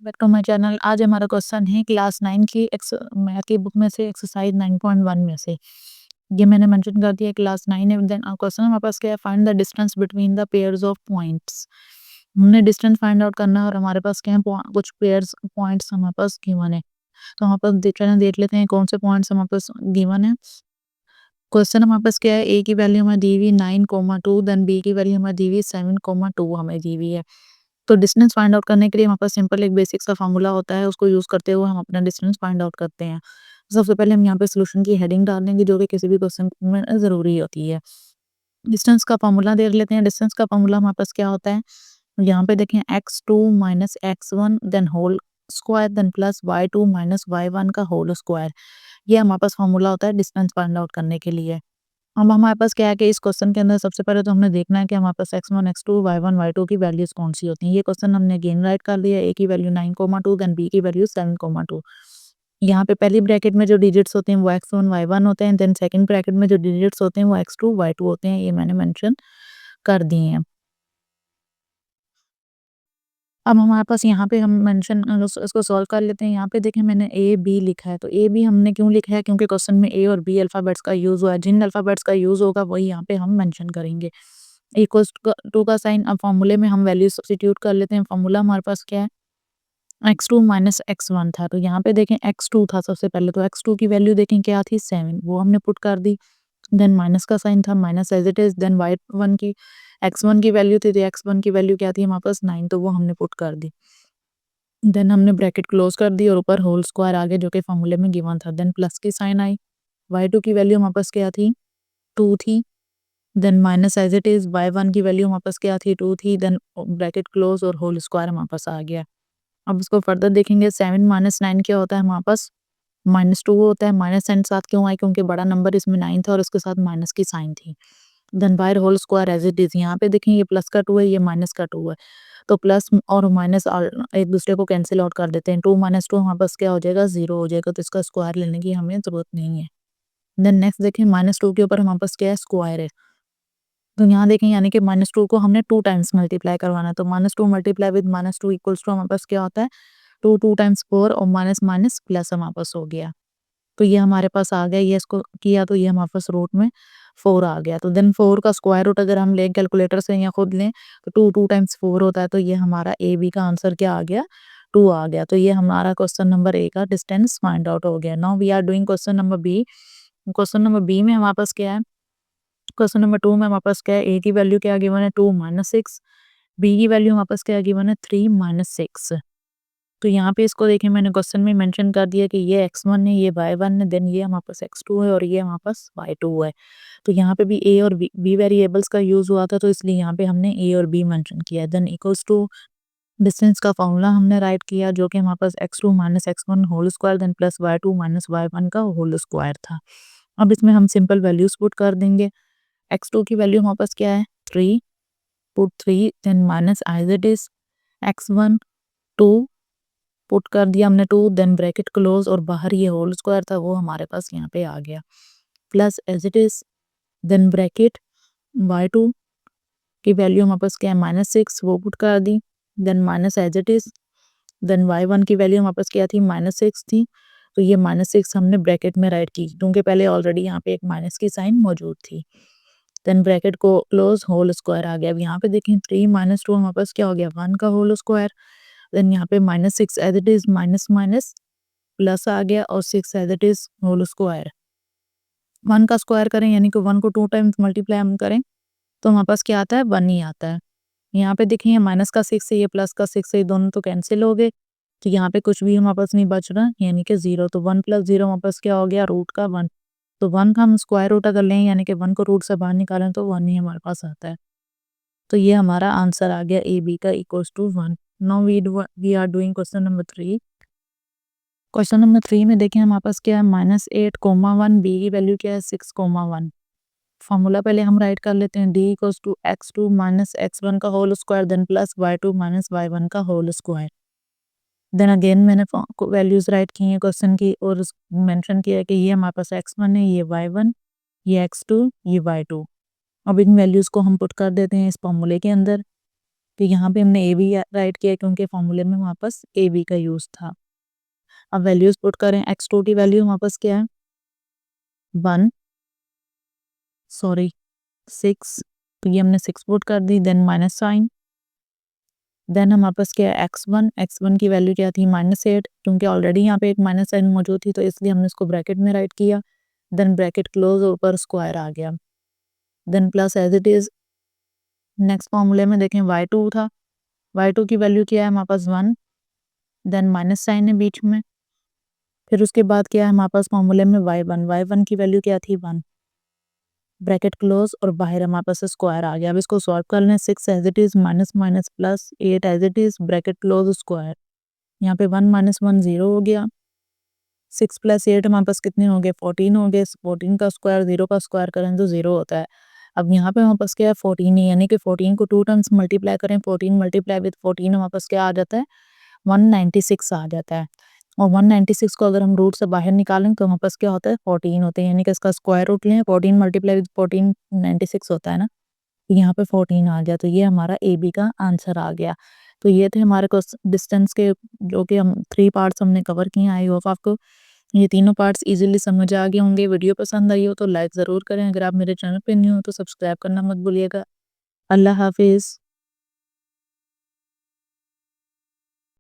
Back to my channel. आज हमारा question है क्लास 9 की मैथ की बुक में से एक्सरसाइज 9.1 में से। ये मैंने मेंशन कर दिया क्लास 9 है। देन क्वेश्चन हमारे पास क्या है, find the distance between the pairs of points. हमने डिस्टेंस फाइंड आउट करना है और हमारे पास क्या है, कुछ पेयर्स पॉइंट्स हमारे पास गिवन है। तो हमारे पास देख लेते हैं कौन से पॉइंट्स हमारे पास गिवन है। क्वेश्चन हमारे पास क्या है, ए की वैल्यू हमें दी हुई 9,2, देन बी की वैल्यू हमें दी हुई 7,2 हमें दी हुई है। तो डिस्टेंस फाइंड आउट करने के लिए हमारे पास सिंपल एक बेसिक सा फॉर्मूला होता है, उसको यूज़ करते हुए हम अपना डिस्टेंस फाइंड आउट करते हैं। सबसे पहले हम यहाँ पे सॉल्यूशन की हेडिंग डाल देंगे, जो कि किसी भी क्वेश्चन में ज़रूरी होती है। डिस्टेंस का फॉर्मूला देख लेते हैं। डिस्टेंस का फॉर्मूला हमारे पास क्या होता है, यहाँ पे देखें x2 minus x1 then whole square then plus y2 minus y1 का होल स्क्वायर। ये हमारे पास फॉर्मूला होता है डिस्टेंस फाइंड आउट करने के लिए। अब हमारे पास क्या है कि इस क्वेश्चन के अंदर सबसे पहले तो हमने देखना है कि हमारे पास x1 x2 y1 y2 की वैल्यूज कौन सी होती हैं। ये क्वेश्चन हमने अगेन राइट कर लिया। ए की वैल्यू 9,2 देन बी की वैल्यू 7,2। यहाँ पे पहली ब्रैकेट में जो डिजिट्स होते हैं वो x1 y1 होते हैं, देन सेकंड ब्रैकेट में जो डिजिट्स होते हैं वो x2 y2 होते हैं। ये मैंने मेंशन कर दिए हैं। अब हमारे पास यहाँ पे हम मेंशन इसको सॉल्व कर लेते हैं। यहाँ पे देखें मैंने ए बी लिखा है, तो ए बी हमने क्यों लिखा है, क्योंकि क्वेश्चन में ए और बी अल्फ़ाबेट्स का यूज़ हुआ है। जिन अल्फ़ाबेट्स का यूज़ होगा वही यहाँ पे हम मेंशन करेंगे। इक्वल्स टू का साइन, अब फॉर्मूले में हम वैल्यू सब्स्टिट्यूट कर लेते हैं। फॉर्मूला हमारे पास क्या है, x2 माइनस x1 था, तो यहाँ पे देखें x2 था सबसे पहले, तो x2 की वैल्यू देखें क्या थी 7, वो हमने पुट कर दी। देन माइनस का साइन था, minus as it is. Then y1 की x1 की वैल्यू थी, तो x1 की वैल्यू क्या थी हमारे पास 9, तो वो हमने पुट कर दी। देन हमने ब्रैकेट क्लोज कर दी और ऊपर होल स्क्वायर आगे जो कि फॉर्मूले में गिवन था। देन प्लस की साइन आई। y2 की वैल्यू हमारे पास क्या थी, 2 थी। Then minus as it is. y1 की वैल्यू हमारे पास क्या थी, 2 थी। देन ब्रैकेट क्लोज और होल स्क्वायर हमारे पास आ गया। अब इसको फर्दर देखेंगे, 7 माइनस 9 क्या होता है हमारे पास, -2 होता है। माइनस साइन साथ क्यों आई, क्योंकि बड़ा नंबर इसमें 9 था और उसके साथ माइनस की साइन थी। Then by whole square as it is. यहाँ पे देखें ये प्लस का 2 है, ये माइनस का 2 है, तो प्लस और माइनस एक दूसरे को कैंसिल आउट कर देते हैं। 2 माइनस 2 हमारे पास क्या हो जाएगा, 0 हो जाएगा, तो इसका स्क्वायर लेने की हमें जरूरत नहीं है। देन नेक्स्ट देखें, -2 के ऊपर हमारे पास क्या है, स्क्वायर है, तो यहाँ देखें यानी कि -2 को हमने 2 टाइम्स मल्टीप्लाई करवाना है, तो -2 मल्टीप्लाई विद -2 इक्वल्स टू हमारे पास क्या होता है, 2 2 टाइम्स 4 और माइनस माइनस प्लस हमारे पास हो गया। तो ये हमारे पास आ गया, ये इसको किया तो ये हमारे पास रूट में 4 आ गया। तो देन 4 का स्क्वायर रूट अगर हम लें कैलकुलेटर से या खुद लें तो 2 2 टाइम्स 4 होता है, तो ये हमारा ए बी का आंसर क्या आ गया, 2 आ गया। तो ये हमारा क्वेश्चन नंबर ए का डिस्टेंस फाइंड आउट हो गया। Now we are doing question number B. Question number B में हमारे पास क्या है, क्वेश्चन नंबर 2 में हमारे पास क्या है, ए की वैल्यू क्या गिवन है, 2 माइनस 6, बी की वैल्यू हमारे पास क्या गिवन है, 3 माइनस 6। तो यहाँ पे इसको देखें मैंने क्वेश्चन में मेंशन कर दिया कि ये x1 है, ये y1 है, देन ये हमारे पास x2 है और ये हमारे पास y2 है। तो यहाँ पे भी a और b वेरिएबल्स का यूज हुआ था, तो इसलिए यहाँ पे हमने a और b मेंशन किया। देन इक्वल्स टू डिस्टेंस का फॉर्मूला हमने राइट किया, जो कि हमारे पास x2 minus x1 whole square then plus y2 minus y1 का होल स्क्वायर था। अब इसमें हम सिंपल वैल्यूज पुट कर देंगे। x2 की वैल्यू हमारे पास क्या है, 3, put 3 then minus as it is x1 2 put कर दिया हमने 2, देन ब्रैकेट क्लोज और बाहर ये होल स्क्वायर था वो हमारे पास यहाँ पे आ गया, plus as it is. Then bracket y2 की वैल्यू हमारे पास क्या है, -6, वो पुट कर दी। Then minus as it is. Then y1 की वैल्यू हमारे पास क्या थी, -6 थी, तो ये -6 हमने ब्रैकेट में राइट की, क्योंकि पहले ऑलरेडी यहाँ पे एक माइनस की साइन मौजूद थी। देन ब्रैकेट को क्लोज, होल स्क्वायर आ गया। अब यहाँ पे देखें 3 माइनस 2 हमारे पास क्या हो गया, 1 का होल स्क्वायर। देन यहाँ पे -6 as it is, minus minus plus आ गया और 6 as it is whole square. 1 का स्क्वायर करें यानी कि 1 को 2 टाइम्स मल्टीप्लाई हम करें तो हमारे पास क्या आता है, 1 ही आता है। यहाँ पे देखिए माइनस का 6 है, ये प्लस का 6 है, ये दोनों तो कैंसिल हो गए, तो यहाँ पे कुछ भी हमारे पास नहीं बच रहा यानी कि 0। तो 1 प्लस 0 हमारे पास क्या हो गया, रूट का 1। तो 1 का हम स्क्वायर रूट अगर लें यानी कि 1 को रूट से बाहर निकालें तो 1 ही हमारे पास आता है। तो ये हमारा आंसर आ गया ए बी का equals to 1। Now we are doing question number 3। Question number 3 में देखें हमारे पास क्या है, -8,1, बी की वैल्यू क्या है, 6,1। फॉर्मूला पहले हम राइट कर लेते हैं, D equals to x2 minus x1 का whole square then plus y2 minus y1 का होल स्क्वायर। देन अगेन मैंने वैल्यूज राइट की हैं क्वेश्चन की और मेंशन किया है कि ये हमारे पास x1 है, ये y1, ये x2, ये y2। अब इन वैल्यूज को हम पुट कर देते हैं इस फॉर्मूले के अंदर। तो यहाँ पे हमने ए बी राइट किया क्योंकि फॉर्मूले में वापस ए बी का यूज़ था। अब वैल्यूज़ पुट करें, x2 की वैल्यू वापस क्या है 1 सॉरी 6, तो ये हमने 6 पुट कर दी, देन माइनस साइन, देन हमारे पास क्या है x1 की वैल्यू क्या थी -8, क्योंकि ऑलरेडी यहाँ पे एक माइनस साइन मौजूद थी तो इसलिए हमने इसको ब्रैकेट में राइट किया, देन ब्रैकेट क्लोज, ऊपर स्क्वायर आ गया, then plus as it is. Next फॉर्मूले में देखें y2 था, y2 की वैल्यू क्या है हमारे पास 1, देन माइनस साइन है बीच में, फिर उसके बाद क्या है हमारे पास फॉर्मूले में y1 की वैल्यू क्या थी 1, ब्रैकेट क्लोज और बाहर हमारे पास स्क्वायर आ गया। अब इसको सॉल्व कर लें, 6 as it is minus minus plus 8 as it is bracket close square, यहाँ पे 1 - 1 0 हो गया, 6 + 8 हमारे पास कितने हो गए 14 हो गए, 14 का स्क्वायर 0 का स्क्वायर करें तो 0 होता है। अब यहाँ पे हमारे पास क्या है 14 है, यानी कि 14 को 2 टाइम्स मल्टीप्लाई करें, 14 मल्टीप्लाई विद 14 हमारे पास क्या आ जाता है 196 आ जाता है, और 196 को अगर हम रूट से बाहर निकालें तो हमारे पास क्या होता है 14 होते हैं, यानी कि इसका स्क्वायर रूट लें 14 मल्टीप्लाई विद 14 96 होता है ना, यहाँ पे 14 आ गया, तो ये हमारा ए बी का आंसर आ गया। तो ये थे हमारे को डिस्टेंस के जो कि हम 3 पार्ट्स हमने कवर किए। आई होप आपको ये तीनों पार्ट्स इजीली समझ आ गए होंगे। वीडियो पसंद आई हो तो लाइक ज़रूर करें, अगर आप मेरे चैनल पे न्यू हो तो सब्सक्राइब करना मत भूलिएगा। अल्लाह हाफिज़।